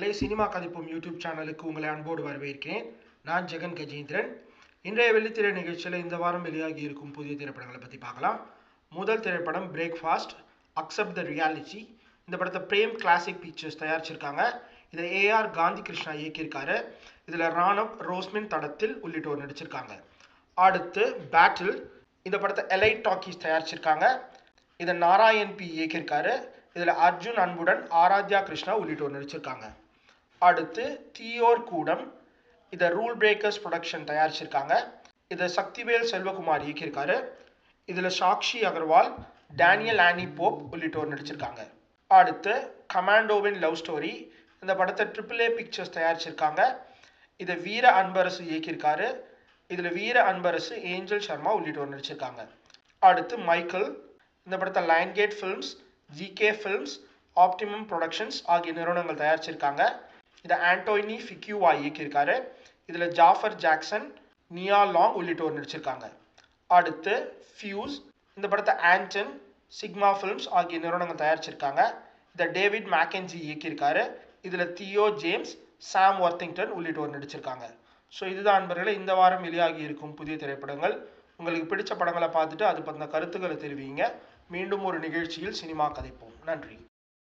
நண்பர்களே, cinema கதைப்போம் YouTube சேனலுக்கு உங்களை அன்போடு வரவேற்கிறேன். நான் ஜெகன் கஜேந்திரன். இன்றைய வெள்ளித்திரை நிகழ்ச்சியில் இந்த வாரம் வெளியாகி இருக்கும் புதிய திரைப்படங்களை பற்றி பார்க்கலாம். முதல் திரைப்படம் பிரேக்ஃபாஸ்ட் அக்செப்ட் த ரியாலிட்டி. இந்த படத்தை பிரேம் கிளாசிக் பிக்சர்ஸ் தயாரிச்சிருக்காங்க. இதை ஏஆர் காந்தி கிருஷ்ணா இயக்கியிருக்காரு. இதில் ராணவ், ரோஸ்மின் தடத்தில் உள்ளிட்டோர் நடிச்சிருக்காங்க. அடுத்து பேட்டில். இந்த படத்தை எலைட் டாக்கீஸ் தயாரிச்சிருக்காங்க. இதை நாராயண் பி இயக்கியிருக்காரு. இதில் அர்ஜுன் அன்புடன், ஆராத்யா கிருஷ்ணா உள்ளிட்டோர் நடிச்சிருக்காங்க. அடுத்து தீயோர் கூடம். இதை ரூல் பிரேக்கர்ஸ் ப்ரொடக்ஷன் தயாரிச்சிருக்காங்க. இதை சக்திவேல் செல்வகுமார் இயக்கியிருக்காரு. இதில் சாக்ஷி அகர்வால், டேனியல் ஆனி போப் உள்ளிட்டோர் நடிச்சிருக்காங்க. அடுத்து கமாண்டோவின் லவ் ஸ்டோரி. இந்த படத்தை AAA பிக்சர்ஸ் தயாரிச்சிருக்காங்க. இதை வீர அன்பரசு இயக்கியிருக்காரு. இதில் வீர அன்பரசு, ஏஞ்சல் சர்மா உள்ளிட்டோர் நடிச்சிருக்காங்க. அடுத்து மைக்கேல். இந்த படத்தை Lionsgate Films, GK Films, Optimum Productions ஆகிய நிறுவனங்கள் தயாரிச்சிருக்காங்க. இதை ஆண்டோனி ஃபிக்யூவா இயக்கியிருக்காரு. இதில் ஜாஃபர் ஜாக்சன், நியா லாங் உள்ளிட்டோர் நடிச்சிருக்காங்க. அடுத்து ஃபியூஸ். இந்த படத்தை ஆண்டன், சிக்மா ஃபிலிம்ஸ் ஆகிய நிறுவனங்கள் தயாரிச்சிருக்காங்க. இதை டேவிட் மேக்கென்சி இயக்கியிருக்காரு. இதில் தியோ ஜேம்ஸ், சாம் வர்த்திங்டன் உள்ளிட்டோர் நடிச்சிருக்காங்க. ஸோ இதுதான் நண்பர்களே இந்த வாரம் வெளியாகி இருக்கும் புதிய திரைப்படங்கள். உங்களுக்கு பிடிச்ச படங்களை பார்த்துட்டு அது பற்றின கருத்துக்களை தெரிவிங்க. மீண்டும் ஒரு நிகழ்ச்சியில் சினிமா கதைப்போம். நன்றி.